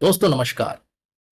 दोस्तों नमस्कार।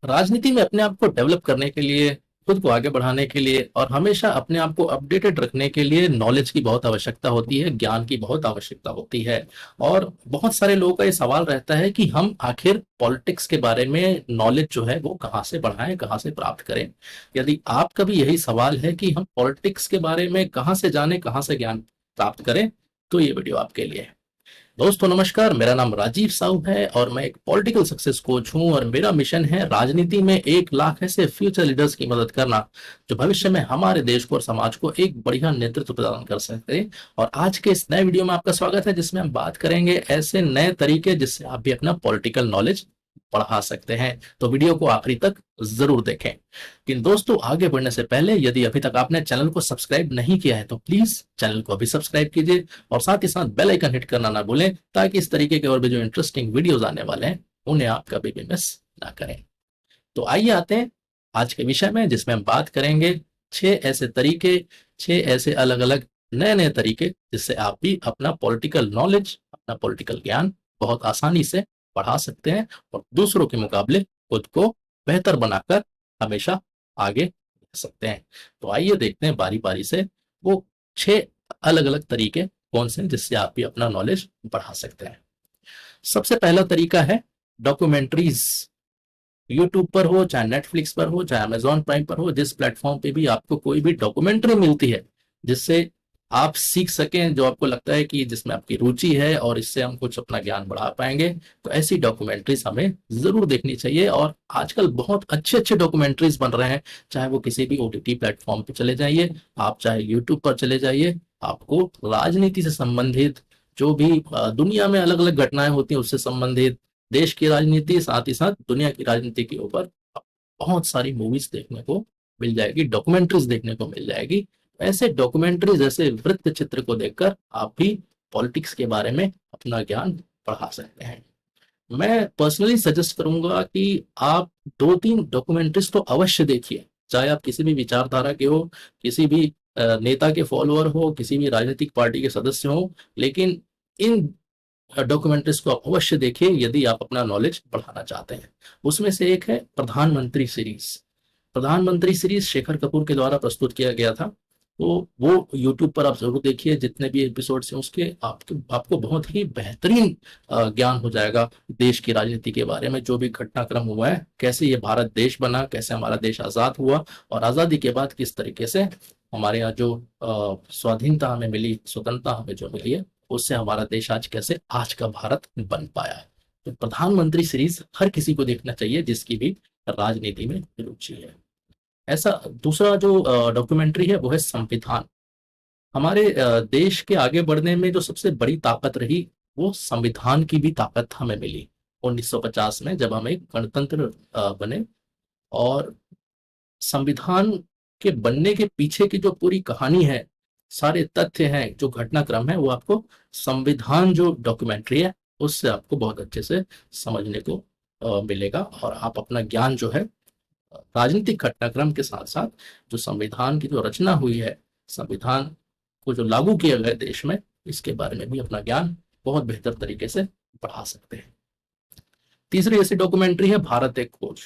राजनीति में अपने आप को डेवलप करने के लिए, खुद को आगे बढ़ाने के लिए और हमेशा अपने आप को अपडेटेड रखने के लिए नॉलेज की बहुत आवश्यकता होती है, ज्ञान की बहुत आवश्यकता होती है। और बहुत सारे लोगों का ये सवाल रहता है कि हम आखिर पॉलिटिक्स के बारे में नॉलेज जो है वो कहाँ से बढ़ाएं, कहाँ से प्राप्त करें। यदि आपका भी यही सवाल है कि हम पॉलिटिक्स के बारे में कहाँ से जानें, कहाँ से ज्ञान प्राप्त करें, तो ये वीडियो आपके लिए है। दोस्तों नमस्कार, मेरा नाम राजीव साहू है और मैं एक पॉलिटिकल सक्सेस कोच हूं और मेरा मिशन है राजनीति में 1 लाख ऐसे फ्यूचर लीडर्स की मदद करना जो भविष्य में हमारे देश को और समाज को एक बढ़िया नेतृत्व प्रदान कर सकते। और आज के इस नए वीडियो में आपका स्वागत है, जिसमें हम बात करेंगे ऐसे नए तरीके जिससे आप भी अपना पॉलिटिकल नॉलेज बढ़ा सकते हैं। तो वीडियो को आखिरी तक जरूर देखें। लेकिन दोस्तों, आगे बढ़ने से पहले यदि अभी तक आपने चैनल को सब्सक्राइब नहीं किया है तो प्लीज चैनल को अभी सब्सक्राइब कीजिए और साथ ही साथ बेल आइकन हिट करना ना भूलें, ताकि इस तरीके के और भी जो इंटरेस्टिंग वीडियोस आने वाले हैं उन्हें आप कभी भी मिस ना करें। तो आइए आते हैं आज के विषय में, जिसमें हम बात करेंगे 6 ऐसे तरीके, 6 ऐसे अलग अलग नए नए तरीके जिससे आप भी अपना पॉलिटिकल नॉलेज, अपना पॉलिटिकल ज्ञान बहुत आसानी से बढ़ा सकते हैं और दूसरों के मुकाबले खुद को बेहतर बनाकर हमेशा आगे बढ़ सकते हैं। तो आइए देखते हैं बारी बारी से वो 6 अलग अलग तरीके कौन से हैं जिससे आप भी अपना नॉलेज बढ़ा सकते हैं। सबसे पहला तरीका है डॉक्यूमेंट्रीज। यूट्यूब पर हो, चाहे नेटफ्लिक्स पर हो, चाहे अमेजॉन प्राइम पर हो, जिस प्लेटफॉर्म पे भी आपको कोई भी डॉक्यूमेंट्री मिलती है जिससे आप सीख सकें, जो आपको लगता है कि जिसमें आपकी रुचि है और इससे हम कुछ अपना ज्ञान बढ़ा पाएंगे, तो ऐसी डॉक्यूमेंट्रीज हमें जरूर देखनी चाहिए। और आजकल बहुत अच्छे अच्छे डॉक्यूमेंट्रीज बन रहे हैं, चाहे वो किसी भी ओटीटी प्लेटफॉर्म पे चले जाइए, आप चाहे यूट्यूब पर चले जाइए, आपको राजनीति से संबंधित जो भी दुनिया में अलग अलग घटनाएं होती हैं उससे संबंधित, देश की राजनीति साथ ही साथ दुनिया की राजनीति के ऊपर बहुत सारी मूवीज देखने को मिल जाएगी, डॉक्यूमेंट्रीज देखने को मिल जाएगी। ऐसे डॉक्यूमेंट्रीज, ऐसे वृत्त चित्र को देखकर आप भी पॉलिटिक्स के बारे में अपना ज्ञान बढ़ा सकते हैं। मैं पर्सनली सजेस्ट करूंगा कि आप 2-3 डॉक्यूमेंट्रीज तो अवश्य देखिए, चाहे आप किसी भी विचारधारा के हो, किसी भी नेता के फॉलोअर हो, किसी भी राजनीतिक पार्टी के सदस्य हो, लेकिन इन डॉक्यूमेंट्रीज को आप अवश्य देखिए यदि आप अपना नॉलेज बढ़ाना चाहते हैं। उसमें से एक है प्रधानमंत्री सीरीज। प्रधानमंत्री सीरीज शेखर कपूर के द्वारा प्रस्तुत किया गया था, तो वो यूट्यूब पर आप जरूर देखिए। जितने भी एपिसोड हैं उसके आपको बहुत ही बेहतरीन ज्ञान हो जाएगा देश की राजनीति के बारे में, जो भी घटनाक्रम हुआ है, कैसे ये भारत देश बना, कैसे हमारा देश आजाद हुआ और आजादी के बाद किस तरीके से हमारे यहाँ जो स्वाधीनता हमें मिली, स्वतंत्रता हमें जो मिली है, उससे हमारा देश आज कैसे आज का भारत बन पाया है। तो प्रधानमंत्री सीरीज हर किसी को देखना चाहिए जिसकी भी राजनीति में रुचि है। ऐसा दूसरा जो डॉक्यूमेंट्री है वो है संविधान। हमारे देश के आगे बढ़ने में जो सबसे बड़ी ताकत रही, वो संविधान की भी ताकत हमें मिली 1950 में, जब हम एक गणतंत्र बने। और संविधान के बनने के पीछे की जो पूरी कहानी है, सारे तथ्य हैं, जो घटनाक्रम है, वो आपको संविधान जो डॉक्यूमेंट्री है उससे आपको बहुत अच्छे से समझने को मिलेगा। और आप अपना ज्ञान जो है राजनीतिक घटनाक्रम के साथ साथ जो संविधान की जो रचना हुई है, संविधान को जो लागू किया गया देश में, इसके बारे में भी अपना ज्ञान बहुत बेहतर तरीके से बढ़ा सकते हैं। तीसरी ऐसी डॉक्यूमेंट्री है भारत एक खोज,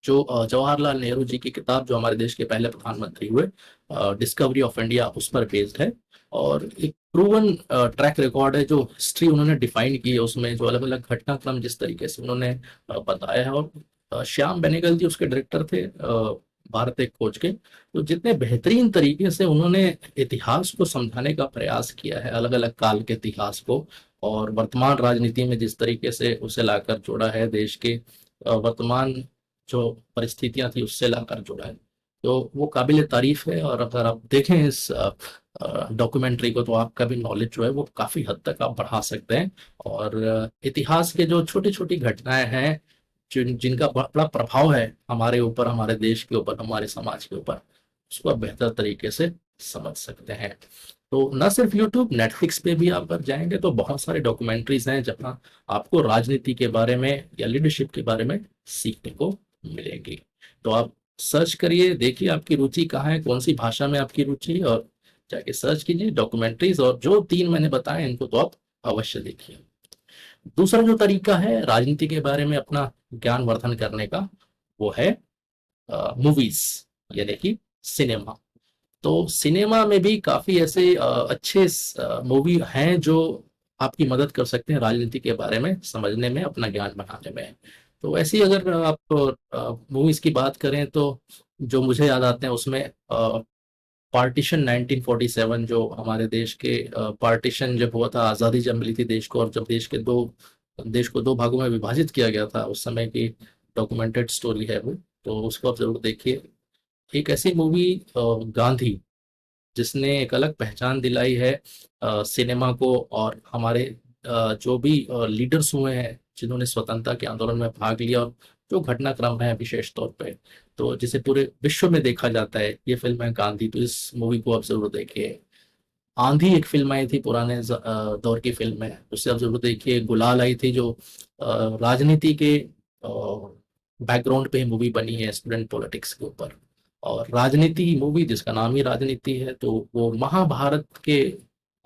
जो जवाहरलाल नेहरू जी की किताब, जो हमारे देश के पहले प्रधानमंत्री हुए, डिस्कवरी ऑफ इंडिया, उस पर बेस्ड है। और एक प्रूवन ट्रैक रिकॉर्ड है, जो हिस्ट्री उन्होंने डिफाइन की है, उसमें जो अलग अलग घटनाक्रम जिस तरीके से उन्होंने बताया है। और श्याम बेनेगल जी उसके डायरेक्टर थे भारत एक खोज के। तो जितने बेहतरीन तरीके से उन्होंने इतिहास को समझाने का प्रयास किया है, अलग अलग काल के इतिहास को, और वर्तमान राजनीति में जिस तरीके से उसे लाकर जोड़ा है, देश के वर्तमान जो परिस्थितियां थी उससे लाकर जोड़ा है, तो वो काबिल तारीफ है। और अगर आप देखें इस डॉक्यूमेंट्री को, तो आपका भी नॉलेज जो है वो काफी हद तक आप बढ़ा सकते हैं। और इतिहास के जो छोटी छोटी घटनाएं हैं, जिनका बड़ा प्रभाव है हमारे ऊपर, हमारे देश के ऊपर, हमारे समाज के ऊपर, उसको आप बेहतर तरीके से समझ सकते हैं। तो न सिर्फ यूट्यूब, नेटफ्लिक्स पे भी आप अगर जाएंगे तो बहुत सारे डॉक्यूमेंट्रीज हैं जहां आपको राजनीति के बारे में या लीडरशिप के बारे में सीखने को मिलेगी। तो आप सर्च करिए, देखिए आपकी रुचि कहाँ है, कौन सी भाषा में आपकी रुचि है, और जाके सर्च कीजिए डॉक्यूमेंट्रीज, और जो 3 मैंने बताए इनको तो आप अवश्य देखिए। दूसरा जो तरीका है राजनीति के बारे में अपना ज्ञानवर्धन करने का, वो है मूवीज, यानी कि सिनेमा। तो सिनेमा में भी काफी ऐसे अच्छे मूवी हैं जो आपकी मदद कर सकते हैं राजनीति के बारे में समझने में, अपना ज्ञान बढ़ाने में। तो ऐसी अगर आप मूवीज की बात करें तो जो मुझे याद आते हैं उसमें पार्टीशन 1947, जो हमारे देश के पार्टीशन जब हुआ था, आज़ादी जब मिली थी देश को, और जब देश को दो भागों में विभाजित किया गया था, उस समय की डॉक्यूमेंटेड स्टोरी है वो। तो उसको आप जरूर देखिए। एक ऐसी मूवी गांधी, जिसने एक अलग पहचान दिलाई है सिनेमा को, और हमारे जो भी लीडर्स हुए हैं जिन्होंने स्वतंत्रता के आंदोलन में भाग लिया, और जो घटनाक्रम है विशेष तौर पे, तो जिसे पूरे विश्व में देखा जाता है, ये फिल्म है गांधी। तो इस मूवी को आप जरूर देखिए। आंधी एक फिल्म आई थी, पुराने दौर की फिल्म है, उससे आप जरूर देखिए। गुलाल आई थी, जो राजनीति के बैकग्राउंड पे मूवी बनी है, स्टूडेंट पॉलिटिक्स के ऊपर। और राजनीति मूवी, जिसका नाम ही राजनीति है, तो वो महाभारत के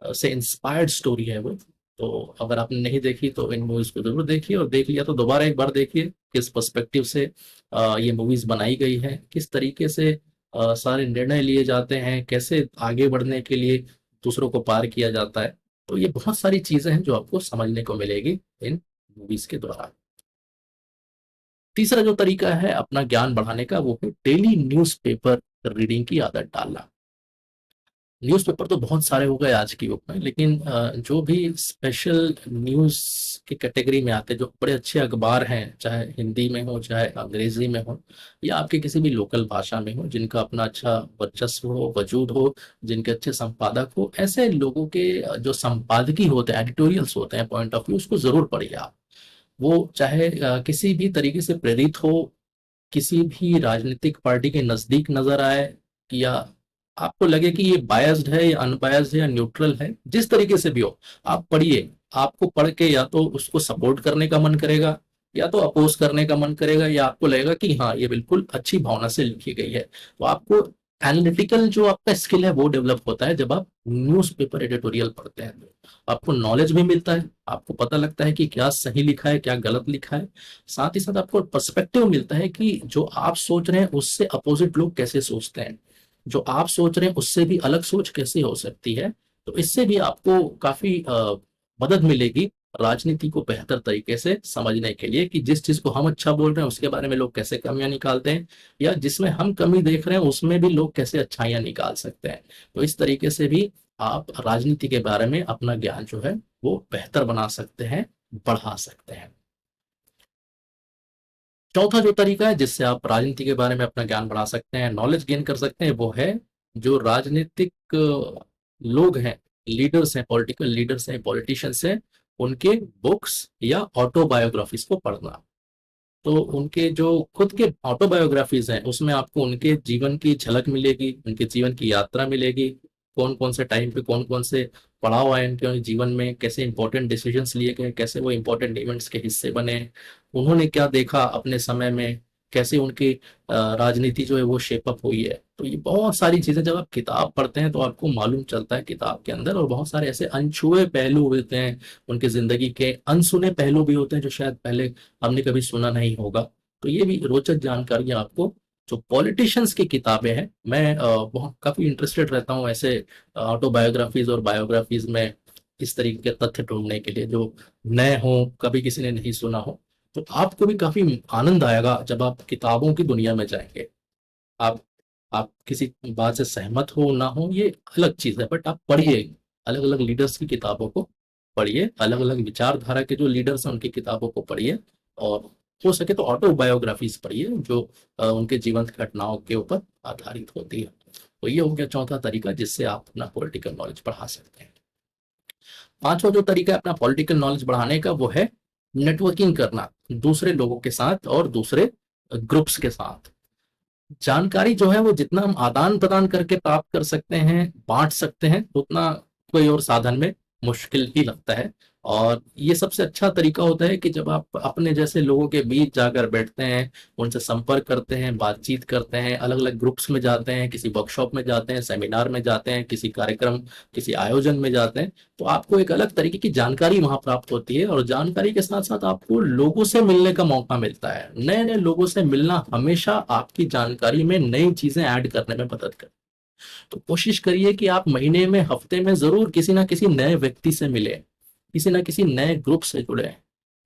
से इंस्पायर्ड स्टोरी है वो। तो अगर आपने नहीं देखी तो इन मूवीज को जरूर देखिए, और देख लिया तो दोबारा एक बार देखिए किस पर्सपेक्टिव से ये मूवीज बनाई गई है, किस तरीके से सारे निर्णय लिए जाते हैं, कैसे आगे बढ़ने के लिए दूसरों को पार किया जाता है। तो ये बहुत सारी चीजें हैं जो आपको समझने को मिलेगी इन मूवीज के द्वारा। तीसरा जो तरीका है अपना ज्ञान बढ़ाने का, वो है डेली न्यूज़पेपर रीडिंग की आदत डालना। न्यूज़पेपर तो बहुत सारे हो गए आज की युग में, लेकिन जो भी स्पेशल न्यूज़ की कैटेगरी में आते हैं, जो बड़े अच्छे अखबार हैं, चाहे हिंदी में हो चाहे अंग्रेजी में हो या आपके किसी भी लोकल भाषा में हो, जिनका अपना अच्छा वर्चस्व हो, वजूद हो, जिनके अच्छे संपादक हो, ऐसे लोगों के जो संपादकीय होते हैं, एडिटोरियल्स होते हैं, पॉइंट ऑफ व्यू, उसको जरूर पढ़िए आप। वो चाहे किसी भी तरीके से प्रेरित हो, किसी भी राजनीतिक पार्टी के नजदीक नजर आए, या आपको लगे कि ये बायस्ड है या अनबायस्ड है या न्यूट्रल है, जिस तरीके से भी हो, आप पढ़िए। आपको पढ़ के या तो उसको सपोर्ट करने का मन करेगा, या तो अपोज करने का मन करेगा, या आपको लगेगा कि हाँ, ये बिल्कुल अच्छी भावना से लिखी गई है। तो आपको एनालिटिकल जो आपका स्किल है वो डेवलप होता है जब आप न्यूज़पेपर एडिटोरियल पढ़ते हैं। आपको नॉलेज भी मिलता है, आपको पता लगता है कि क्या सही लिखा है, क्या गलत लिखा है। साथ ही साथ आपको पर्सपेक्टिव मिलता है कि जो आप सोच रहे हैं उससे अपोजिट लोग कैसे सोचते हैं, जो आप सोच रहे हैं उससे भी अलग सोच कैसे हो सकती है। तो इससे भी आपको काफी मदद मिलेगी राजनीति को बेहतर तरीके से समझने के लिए, कि जिस चीज को हम अच्छा बोल रहे हैं उसके बारे में लोग कैसे कमियां निकालते हैं, या जिसमें हम कमी देख रहे हैं उसमें भी लोग कैसे अच्छाइयां निकाल सकते हैं। तो इस तरीके से भी आप राजनीति के बारे में अपना ज्ञान जो है वो बेहतर बना सकते हैं, बढ़ा सकते हैं। चौथा जो तरीका है जिससे आप राजनीति के बारे में अपना ज्ञान बढ़ा सकते हैं, नॉलेज गेन कर सकते हैं, वो है जो राजनीतिक लोग हैं, लीडर्स हैं, पॉलिटिकल लीडर्स हैं, पॉलिटिशियंस हैं, उनके बुक्स या ऑटोबायोग्राफीज को पढ़ना। तो उनके जो खुद के ऑटोबायोग्राफीज हैं उसमें आपको उनके जीवन की झलक मिलेगी, उनके जीवन की यात्रा मिलेगी, कौन कौन से टाइम पे कौन कौन से पड़ाव आए उनके जीवन में, कैसे इंपॉर्टेंट डिसीजंस लिए गए, कैसे वो इंपॉर्टेंट इवेंट्स के हिस्से बने, उन्होंने क्या देखा अपने समय में, कैसे उनकी राजनीति जो है वो शेपअप हुई है। तो ये बहुत सारी चीजें जब आप किताब पढ़ते हैं तो आपको मालूम चलता है किताब के अंदर, और बहुत सारे ऐसे अनछुए पहलू होते हैं उनके जिंदगी के, अनसुने पहलू भी होते हैं जो शायद पहले हमने कभी सुना नहीं होगा। तो ये भी रोचक जानकारियां आपको जो पॉलिटिशियंस की किताबें हैं, मैं बहुत काफी इंटरेस्टेड रहता हूँ ऐसे ऑटोबायोग्राफीज और बायोग्राफीज में, इस तरीके के तथ्य ढूंढने के लिए जो नए हों, कभी किसी ने नहीं सुना हो। तो आपको भी काफी आनंद आएगा जब आप किताबों की दुनिया में जाएंगे। आप आप किसी बात से सहमत हो ना हो ये अलग चीज है, बट आप पढ़िए, अलग अलग लीडर्स की किताबों को पढ़िए, अलग अलग विचारधारा के जो लीडर्स हैं उनकी किताबों को पढ़िए, और हो सके तो ऑटोबायोग्राफीज पढ़िए जो उनके जीवन घटनाओं के ऊपर आधारित होती है। तो ये हो गया चौथा तरीका जिससे आप अपना पॉलिटिकल नॉलेज बढ़ा सकते हैं। पांचवा जो तरीका है अपना पॉलिटिकल नॉलेज बढ़ाने का, वो है नेटवर्किंग करना दूसरे लोगों के साथ और दूसरे ग्रुप्स के साथ। जानकारी जो है वो जितना हम आदान प्रदान करके प्राप्त कर सकते हैं, बांट सकते हैं, उतना कोई और साधन में मुश्किल ही लगता है। और ये सबसे अच्छा तरीका होता है कि जब आप अपने जैसे लोगों के बीच जाकर बैठते हैं, उनसे संपर्क करते हैं, बातचीत करते हैं, अलग-अलग ग्रुप्स में जाते हैं, किसी वर्कशॉप में जाते हैं, सेमिनार में जाते हैं, किसी कार्यक्रम, किसी आयोजन में जाते हैं, तो आपको एक अलग तरीके की जानकारी वहाँ प्राप्त होती है और जानकारी के साथ-साथ आपको लोगों से मिलने का मौका मिलता है। नए-नए लोगों से मिलना हमेशा आपकी जानकारी में नई चीज़ें ऐड करने में मदद करता है। तो कोशिश करिए कि आप महीने में, हफ्ते में ज़रूर किसी ना किसी नए व्यक्ति से मिलें, किसी ना किसी नए ग्रुप से जुड़ें,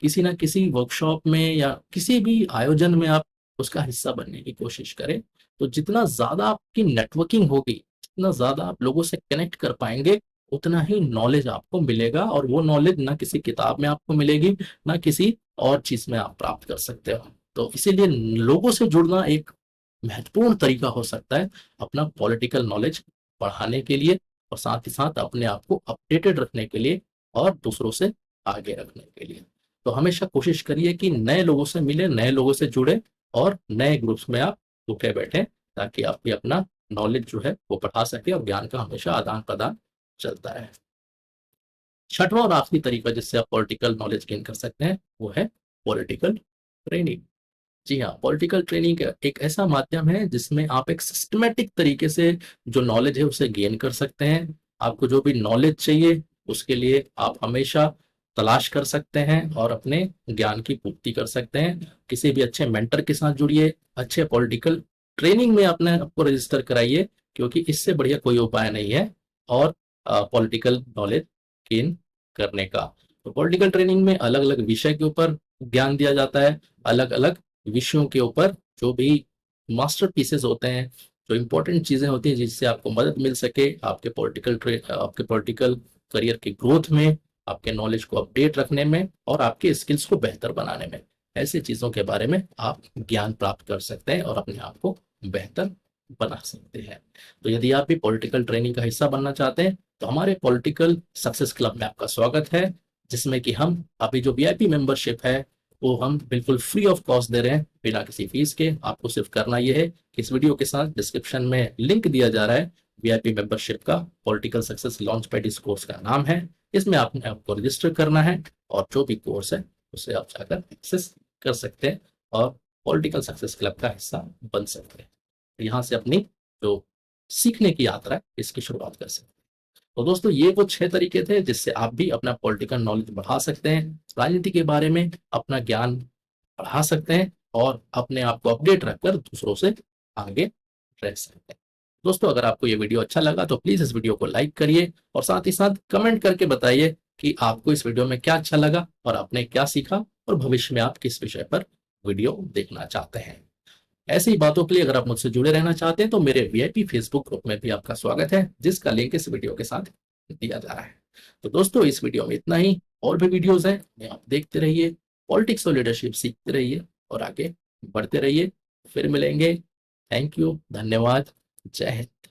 किसी ना किसी वर्कशॉप में या किसी भी आयोजन में आप उसका हिस्सा बनने की कोशिश करें। तो जितना ज़्यादा आपकी नेटवर्किंग होगी, जितना ज़्यादा आप लोगों से कनेक्ट कर पाएँगे, उतना ही नॉलेज आपको मिलेगा और वो नॉलेज ना किसी किताब में आपको मिलेगी, ना किसी और चीज़ में आप प्राप्त कर सकते हो। तो इसीलिए लोगों से जुड़ना एक महत्वपूर्ण तरीका हो सकता है अपना पॉलिटिकल नॉलेज बढ़ाने के लिए और साथ ही साथ अपने आप को अपडेटेड रखने के लिए और दूसरों से आगे रखने के लिए। तो हमेशा कोशिश करिए कि नए लोगों से मिले, नए लोगों से जुड़े और नए ग्रुप्स में आप उठे बैठे ताकि आप भी अपना नॉलेज जो है वो बढ़ा सके और ज्ञान का हमेशा आदान-प्रदान चलता रहे। छठवां और आखिरी तरीका जिससे आप पॉलिटिकल नॉलेज गेन कर सकते हैं, वो है पॉलिटिकल ट्रेनिंग। जी हाँ, पॉलिटिकल ट्रेनिंग एक ऐसा माध्यम है जिसमें आप एक सिस्टमैटिक तरीके से जो नॉलेज है उसे गेन कर सकते हैं। आपको जो भी नॉलेज चाहिए उसके लिए आप हमेशा तलाश कर सकते हैं और अपने ज्ञान की पूर्ति कर सकते हैं। किसी भी अच्छे मेंटर के साथ जुड़िए, अच्छे पॉलिटिकल ट्रेनिंग में अपने आपको रजिस्टर कराइए क्योंकि इससे बढ़िया कोई उपाय नहीं है और पॉलिटिकल नॉलेज गेन करने का। तो पॉलिटिकल ट्रेनिंग में अलग-अलग विषय के ऊपर ज्ञान दिया जाता है, अलग-अलग विषयों के ऊपर जो भी मास्टर पीसेस होते हैं, जो इम्पोर्टेंट चीज़ें होती हैं जिससे आपको मदद मिल सके आपके पॉलिटिकल करियर की ग्रोथ में, आपके नॉलेज को अपडेट रखने में और आपके स्किल्स को बेहतर बनाने में। ऐसी चीज़ों के बारे में आप ज्ञान प्राप्त कर सकते हैं और अपने आप को बेहतर बना सकते हैं। तो यदि आप भी पॉलिटिकल ट्रेनिंग का हिस्सा बनना चाहते हैं, तो हमारे पॉलिटिकल सक्सेस क्लब में आपका स्वागत है, जिसमें कि हम अभी जो वीआईपी मेंबरशिप है वो हम बिल्कुल फ्री ऑफ कॉस्ट दे रहे हैं, बिना किसी फीस के। आपको सिर्फ करना ये है कि इस वीडियो के साथ डिस्क्रिप्शन में लिंक दिया जा रहा है वीआईपी मेंबरशिप का, पॉलिटिकल सक्सेस लॉन्च पैड इस कोर्स का नाम है। इसमें आपने आपको रजिस्टर करना है और जो भी कोर्स है उसे आप जाकर एक्सेस कर सकते हैं और पॉलिटिकल सक्सेस क्लब का हिस्सा बन सकते हैं। तो यहाँ से अपनी जो सीखने की यात्रा है इसकी शुरुआत कर सकते हैं। तो दोस्तों ये वो 6 तरीके थे जिससे आप भी अपना पॉलिटिकल नॉलेज बढ़ा सकते हैं, राजनीति के बारे में अपना ज्ञान बढ़ा सकते हैं और अपने आप को अपडेट रखकर दूसरों से आगे रह सकते हैं। दोस्तों अगर आपको ये वीडियो अच्छा लगा तो प्लीज़ इस वीडियो को लाइक करिए और साथ ही साथ कमेंट करके बताइए कि आपको इस वीडियो में क्या अच्छा लगा और आपने क्या सीखा और भविष्य में आप किस विषय पर वीडियो देखना चाहते हैं। ऐसी ही बातों के लिए अगर आप मुझसे जुड़े रहना चाहते हैं तो मेरे वीआईपी फेसबुक ग्रुप में भी आपका स्वागत है, जिसका लिंक इस वीडियो के साथ दिया जा रहा है। तो दोस्तों इस वीडियो में इतना ही, और भी वीडियोस हैं उन्हें आप देखते रहिए, पॉलिटिक्स और लीडरशिप सीखते रहिए और आगे बढ़ते रहिए। फिर मिलेंगे। थैंक यू, धन्यवाद, जय हिंद।